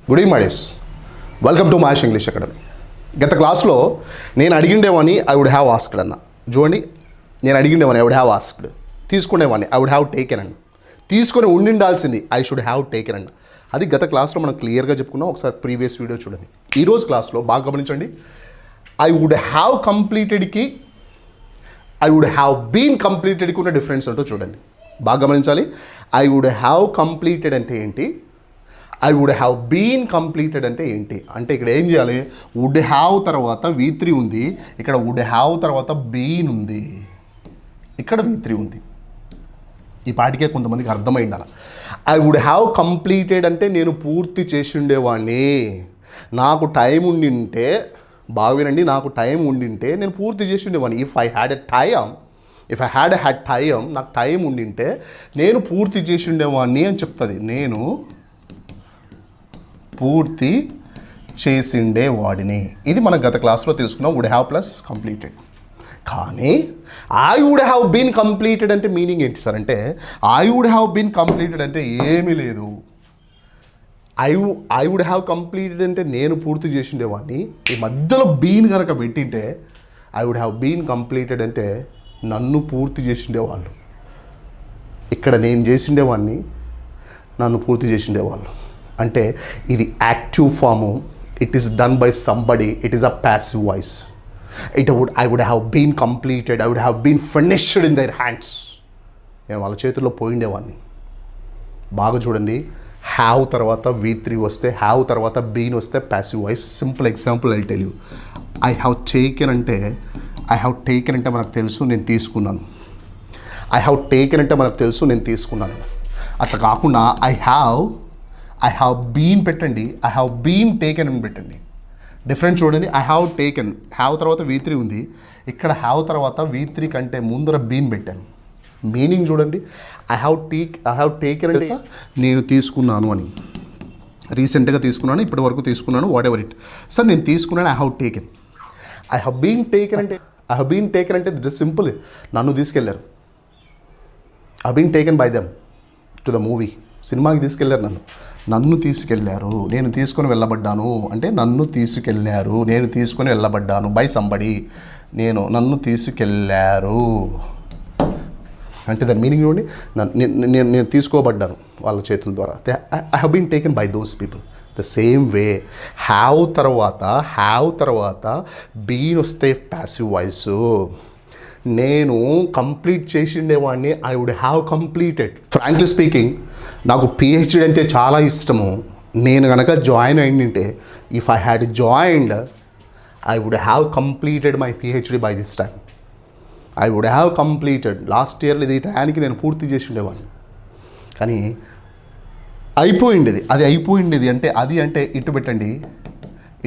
Good evening my dears, welcome to Mahesh English academy. గత క్లాస్లో నేను అడిగిండేవాడిని ఐ వుడ్ హ్యావ్ ఆస్క్డ్ అన్న. చూడండి, నేను అడిగిండేవాడిని ఐ వుడ్ హ్యావ్ ఆస్క్డ్, తీసుకునేవాడిని ఐ వుడ్ హ్యావ్ టేకెన్ అన్న, తీసుకొని ఉండిండాల్సింది ఐ షుడ్ హ్యావ్ టేకెన్ అన్న. అది గత క్లాస్లో మనం క్లియర్గా చెప్పుకున్నాం. ఒకసారి ప్రీవియస్ వీడియో చూడండి. ఈరోజు క్లాస్లో బాగా గమనించండి. ఐ వుడ్ హ్యావ్ కంప్లీటెడ్కి ఐ వుడ్ హ్యావ్ బీన్ కంప్లీటెడ్కి ఉన్న డిఫరెన్స్ అంటూ చూడండి. బాగా గమనించాలి. ఐ వుడ్ హ్యావ్ కంప్లీటెడ్ అంటే ఏంటి, I would have been completed అంటే ఏంటి అంటే ఇక్కడ ఏం చేయాలి? వుడ్ హ్యావ్ తర్వాత V3 ఉంది, ఇక్కడ వుడ్ హ్యావ్ తర్వాత బీన్ ఉంది, ఇక్కడ V3 ఉంది. ఈ పాటికే కొంతమందికి అర్థమై ఉండాలి. ఐ వుడ్ హ్యావ్ కంప్లీటెడ్ అంటే నేను పూర్తి చేసి ఉండేవాడిని, నాకు టైం ఉండింటే, బాగా వినండి, నాకు టైం ఉండింటే నేను పూర్తి చేసి ఉండేవాడిని. ఇఫ్ ఐ హ్యాడ్ టైం నాకు టైం ఉండింటే నేను పూర్తి చేసి ఉండేవాడిని అని చెప్తుంది. నేను పూర్తి చేసిండేవాడిని. ఇది మనం గత క్లాస్లో తెలుసుకున్నాం, వుడ్ హ్యావ్ ప్లస్ కంప్లీటెడ్. కానీ I would have been completed అంటే మీనింగ్ ఏంటి సార్ అంటే, I would have been completed అంటే ఏమీ లేదు. ఐ వుడ్ హ్యావ్ కంప్లీటెడ్ అంటే నేను పూర్తి చేసిండేవాడిని. ఈ మధ్యలో బీన్ కనుక పెట్టింటే I would have been completed అంటే నన్ను పూర్తి చేసిండేవాళ్ళు. ఇక్కడ నేను చేసిండేవాడిని, నన్ను పూర్తి చేసిండేవాళ్ళు. అంటే ఇది active form. It is done by somebody. It is a passive voice. I would have been completed, I would have been finished in their hands. నేను వాళ్ళ చేతుల్లో పోయిండేవాడిని. బాగా చూడండి, హ్యావ్ తర్వాత V3 వస్తే, హ్యావ్ తర్వాత బీన్ వస్తే passive voice. Simple example I tell you. I have taken అంటే మనకు తెలుసు నేను తీసుకున్నాను. ఐ హ్యావ్ టేకెన్ అంటే మనకు తెలుసు నేను తీసుకున్నాను. అట్లా కాకుండా ఐ హ్యావ్ బీన్ పెట్టండి, ఐ హ్యావ్ బీన్ టేకెన్ అని పెట్టండి. డిఫరెన్స్ చూడండి. ఐ హ్యావ్ టేకెన్, హ్యావ్ తర్వాత V3 ఉంది, ఇక్కడ హ్యావ్ తర్వాత V3 కంటే ముందర బీన్ పెట్టాను. మీనింగ్ చూడండి. ఐ హ్యావ్ టేకెన్ అంటే నేను తీసుకున్నాను అని, రీసెంట్గా తీసుకున్నాను, ఇప్పటి వరకు తీసుకున్నాను, వాట్ ఎవర్ ఇట్. సార్ నేను తీసుకున్నాను, I have taken. I have been taken అంటే ఇట్ ఇస్ సింపుల్. నన్ను తీసుకెళ్లారు. I been taken by them to the movie. సినిమాకి తీసుకెళ్లారు, నన్ను తీసుకెళ్లారు. నేను తీసుకొని వెళ్ళబడ్డాను అంటే నన్ను తీసుకెళ్లారు, నేను తీసుకొని వెళ్ళబడ్డాను బై సంబడి. నన్ను తీసుకెళ్లారు అంటే దాని మీనింగ్ చూడండి. నేను తీసుకోబడ్డాను వాళ్ళ చేతుల ద్వారా. I have been taken by those people. The same way have తర్వాత బీన్ వస్తే ప్యాసివ్ వాయిస్. నేను కంప్లీట్ చేసిండేవాడిని, I would have completed. Frankly speaking, నాకు PhD అంటే చాలా ఇష్టము. నేను కనుక జాయిన్ అయిందంటే, if I had joined I would have completed my PhD by this time. I would have completed. Last ఇయర్లో ఇది టయానికి నేను పూర్తి చేసి ఉండేవాడిని. కానీ అయిపోయిండేది అంటే ఇటు పెట్టండి,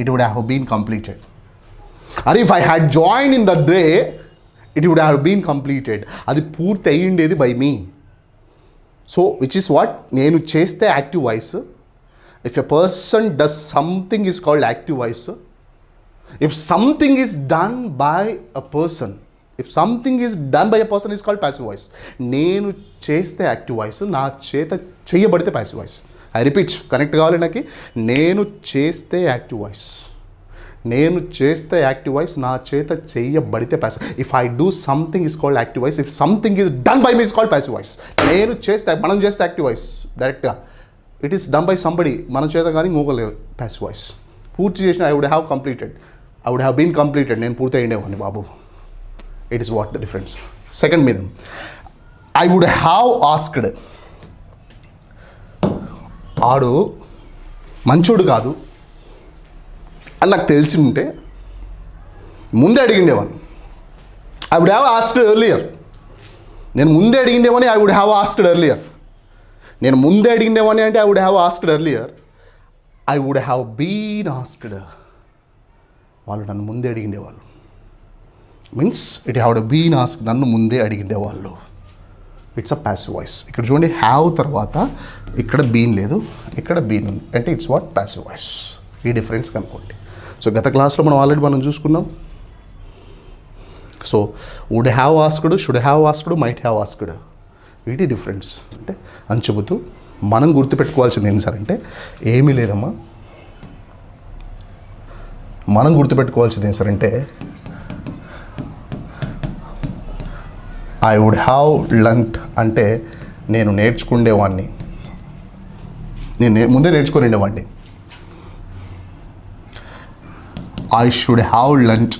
it would have been completed. అరే if I had join in the day it would have been completed. అది పూర్తి అయ్యిండేది by me. So which is what, నేను చేస్తే active voice. If a person does something is called active voice. If something is done by a person is called passive voice. నేను చేస్తే active voice, నా చేత చేయబడితే passive voice. I repeat, connect కావాలి నాకు. నేను చేస్తే యాక్టివ్ వాయిస్, నా చేత చేయబడితే passive. If I do something is called active voice. If something is done by me is called passive voice. మనం చేస్తే యాక్టివ్ వాయిస్ డైరెక్ట్గా. It is done by somebody, మన చేత కానీ ఇంకొకలేదు ప్యాసివ్ వాయిస్. పూర్తి చేసిన I would have been completed, నేను పూర్తి అయ్యేవాడిని బాబు. It is what the difference. Second meaning, I would have asked. ఆడు మంచోడు కాదు అని నాకు తెలిసి ఉంటే ముందే అడిగిండేవాడిని. I would have asked earlier. నేను ముందే అడిగిండేవాడిని, I would have asked earlier. నేను ముందే అడిగిండేవాడిని అంటే I would have asked earlier. I would have been asked. వాళ్ళు నన్ను ముందే అడిగిండేవాళ్ళు. Means it have been asked, నన్ను ముందే అడిగిండేవాళ్ళు. It's a passive voice. ఇక్కడ చూడండి, హ్యావ్ తర్వాత ఇక్కడ బీన్ లేదు, ఇక్కడ బీన్ ఉంది అంటే ఇట్స్ వాట్ ప్యాసివ్ వాయిస్. ఈ డిఫరెన్స్ కనుక్కోండి. సో గత క్లాస్లో మనం చూసుకున్నాం. So would have asked, should have asked, might have asked. వీటి డిఫరెన్స్ అంటే అని చెబుతూ మనం గుర్తుపెట్టుకోవాల్సింది ఏంటి సార్ అంటే, ఏమీ లేదమ్మా, మనం గుర్తుపెట్టుకోవాల్సింది ఏం సార్ అంటే ఐ వుడ్ హ్యావ్ లర్న్డ్ అంటే నేను నేర్చుకునేవాడిని, నేను ముందే నేర్చుకొని ఉండేవాడిని. I should have learned,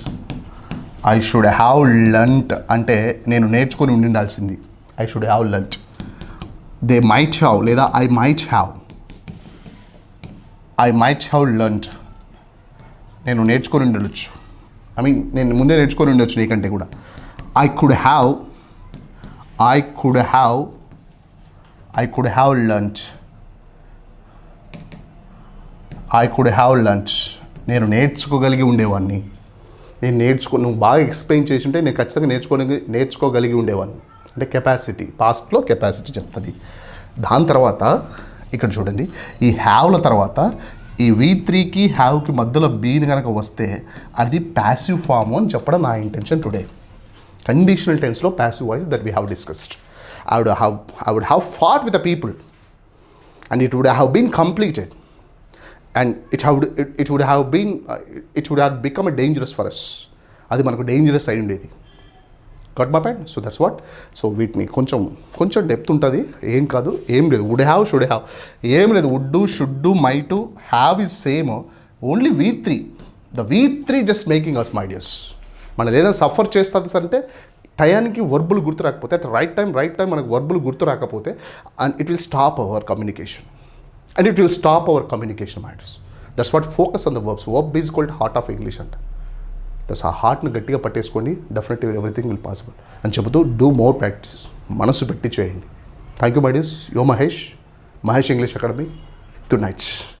I should have learned అంటే నేను నేర్చుకొని ఉండాల్సింది. I should have learned. They might have లేదా ఐ మైట్ హ్యావ్ లర్న్డ్ నేను నేర్చుకొని ఉండొచ్చు. ఐ మీన్ నేను ముందే నేర్చుకొని ఉండొచ్చు నీకంటే కూడా. ఐ కుడ్ హ్యావ్ లర్న్డ్, నేను నేర్చుకోగలిగి ఉండేవాడిని. నువ్వు బాగా ఎక్స్ప్లెయిన్ చేసి ఉంటే నేను ఖచ్చితంగా నేర్చుకోగలిగి ఉండేవాడిని. అంటే కెపాసిటీ, పాస్ట్లో కెపాసిటీ చెప్తుంది. దాని తర్వాత ఇక్కడ చూడండి, ఈ హ్యావ్ల తర్వాత ఈ V3కి హ్యావ్కి మధ్యలో బీని కనుక వస్తే అది ప్యాసివ్ ఫామ్ అని చెప్పడం నా ఇంటెన్షన్ టుడే. కండిషనల్ టెన్స్లో passive voice that we have discussed. I would have fought with the people and it would have been completed and it would have become a dangerous for us. అది మనకు dangerous అయి ఉండేది. Got my point. So that's what. So వీటిని కొంచెం depth ఉంటుంది, ఏం కాదు, ఏం లేదు. వుడ్ హ్యావ్, షుడ్ హ్యావ్ ఏం లేదు. Would, should, might, have is same. Only V3, the V3 just making us my dears. మనం ఏదైనా సఫర్ చేస్తుంది అంటే టయానికి వర్బులు గుర్తు రాకపోతే, అట్ రైట్ టైం మనకు వర్బులు గుర్తు రాకపోతే, and it will stop our communication. Matters. That's what focus on the verbs. Verb is called heart of English అంట. దట్స్ ఆ హార్ట్ని గట్టిగా పట్టేసుకోండి, డెఫినెట్లీ ఎవ్రీథింగ్ విల్ పాసిబుల్ అని చెబుతూ డూ మోర్ ప్రాక్టీస్. మనసు పెట్టి చేయండి. Thank you my dears. Yo Mahesh English academy. Good night.